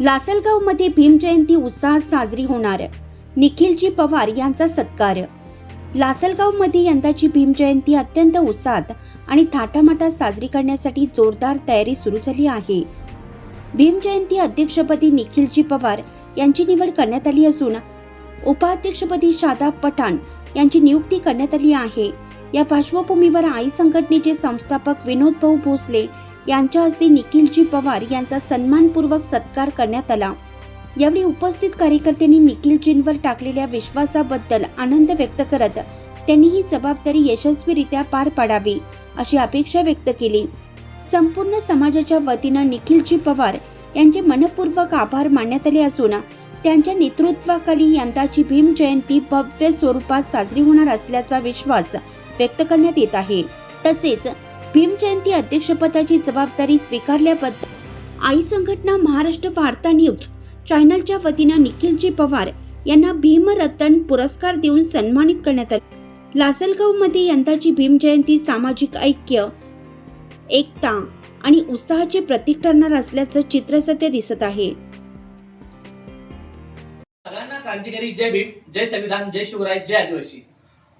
लासलगावमध्ये भीम जयंती उत्साहात साजरी होणार, निखिलजी पवार यांचा सत्कार। लासलगावमध्ये यंदाची भीम जयंती अत्यंत उत्साहात आणि थाटामाटात साजरी करण्यासाठी जोरदार तयारी सुरू झाली आहे। भीम जयंती अध्यक्षपदी निखिलजी पवार यांची निवड करण्यात आली असून उपाध्यक्षपदी शादाब पठाण यांची नियुक्ती करण्यात आली आहे। या पार्श्वभूमीवर आई संघटनेचे संस्थापक विनोद भाऊ भोसले यांच्या हस्ते निखिलजी पवार यांचा सन्मानपूर्वक सत्कार करण्यात आला। यावेळी उपस्थित कार्यकर्त्यांनी निखिलजींवर टाकलेल्या विश्वासाबद्दल आनंद व्यक्त करत त्यांनी ही जबाबदारी यशस्वीरित्या पार पाडावी अशी अपेक्षा व्यक्त केली। संपूर्ण समाजाच्या वतीनं निखिलजी पवार यांचे मनपूर्वक आभार मानण्यात आले असून त्यांच्या नेतृत्वाखाली यंदाची भीम जयंती भव्य स्वरूपात साजरी होणार असल्याचा विश्वास व्यक्त करण्यात येत आहे। तसेच भीम जयंती अध्यक्षपदाची जबाबदारी स्वीकारल्याबद्दल आई संघटना महाराष्ट्र वार्ता न्यूज चॅनलच्या वतीनं निखिलजी पवार यांना भीमरत्न पुरस्कार देऊन सन्मानित करण्यात आले। लासलगावमध्ये यंदाची भीम जयंती सामाजिक ऐक्य, एकता आणि उत्साहाचे प्रतीक ठरणार असल्याचं चित्र सध्या दिसत आहे। सगळ्यांना क्रांतिकारी जय भीम, जय संविधान, जय शिवराय, जय आदिवासी।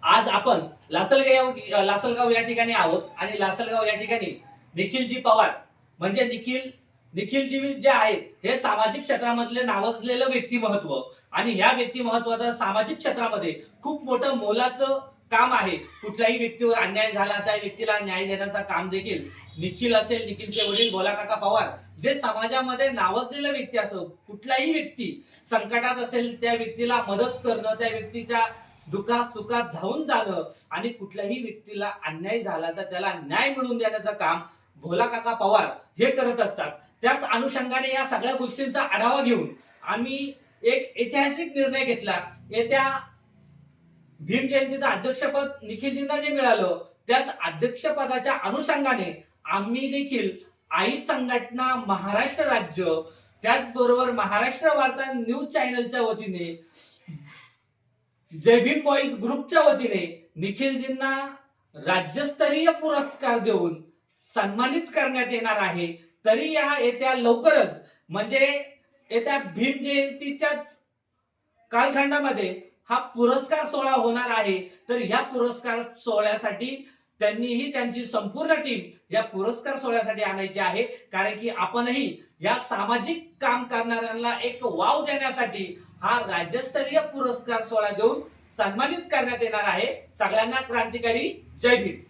आज आपण लासलगाव या ठिकाणी आहोत आणि लासलगाव या ठिकाणी निखिलजी पवार म्हणजे निखिलजी जे आहेत हे सामाजिक क्षेत्रामधले नावाजलेलं व्यक्तिमत्व आणि ह्या व्यक्तिमत्वाचं सामाजिक क्षेत्रामध्ये खूप मोठं मोलाचं काम आहे। कुठल्याही व्यक्तीवर अन्याय झाला त्या व्यक्तीला न्याय देण्याचं काम देखील निखिल असेल, निखिलचे वडील भोलाकाका पवार जे समाजामध्ये नावाजलेला व्यक्ती असो, कुठलाही व्यक्ती संकटात असेल त्या व्यक्तीला मदत करणं, त्या व्यक्तीच्या दुःखात सुखात धावून जाणं आणि कुठल्याही व्यक्तीला अन्याय झाला तर त्याला न्याय मिळवून देण्याचं काम भोलाकाका पवार हे करत असतात। त्याच अनुषंगाने या सगळ्या गोष्टींचा आढावा घेऊन आम्ही एक ऐतिहासिक निर्णय घेतला। येत्या भीम जयंतीचं अध्यक्षपद निखिलजींना जे मिळालं त्याच अध्यक्षपदाच्या अनुषंगाने आम्ही देखील आई संघटना महाराष्ट्र राज्य त्याचबरोबर महाराष्ट्र वार्ता न्यूज चॅनलच्या वतीने जय भीम बॉईज ग्रुपच्या वतीने निखिलजींना राज्यस्तरीय पुरस्कार देऊन सन्मानित करण्यात येणार आहे। तरी या येत्या लवकरच म्हणजे येत्या भीम जयंतीच्याच कालखंडामध्ये हा पुरस्कार सोहळा होणार आहे। तर ह्या पुरस्कार सोहळ्यासाठी त्यांनीही त्यांची संपूर्ण टीम या पुरस्कार सोहळ्यासाठी आणायची आहे, कारण की आपणही या सामाजिक काम करणाऱ्यांना एक वाव देण्यासाठी हा राज्यस्तरीय पुरस्कार सोहळा देऊन सन्मानित करण्यात येणार आहे। सगळ्यांना क्रांतिकारी जय भीम।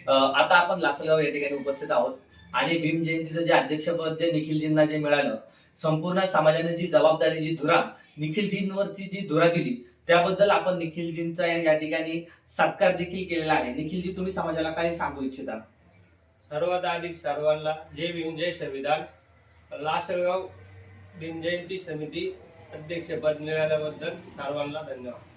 आता आपण लासलगाव या ठिकाणी उपस्थित आहोत आणि भीम जयंतीचं जे अध्यक्षपद जे निखिलजींना जे मिळालं, संपूर्ण समाजाने जी जबाबदारी जी धुरा निखिलजींवरची जी धुरा दिली त्याबद्दल आपण निखिलजींचा या ठिकाणी सत्कार देखील केलेला आहे। निखिलजी, तुम्ही समाजाला काय सांगू इच्छिता? सर्वात अधिक सर्वांना जय भीम, जय संविधान। लासलगाव भीम जयंती समिती अध्यक्षपद मिळाल्याबद्दल सर्वांना धन्यवाद।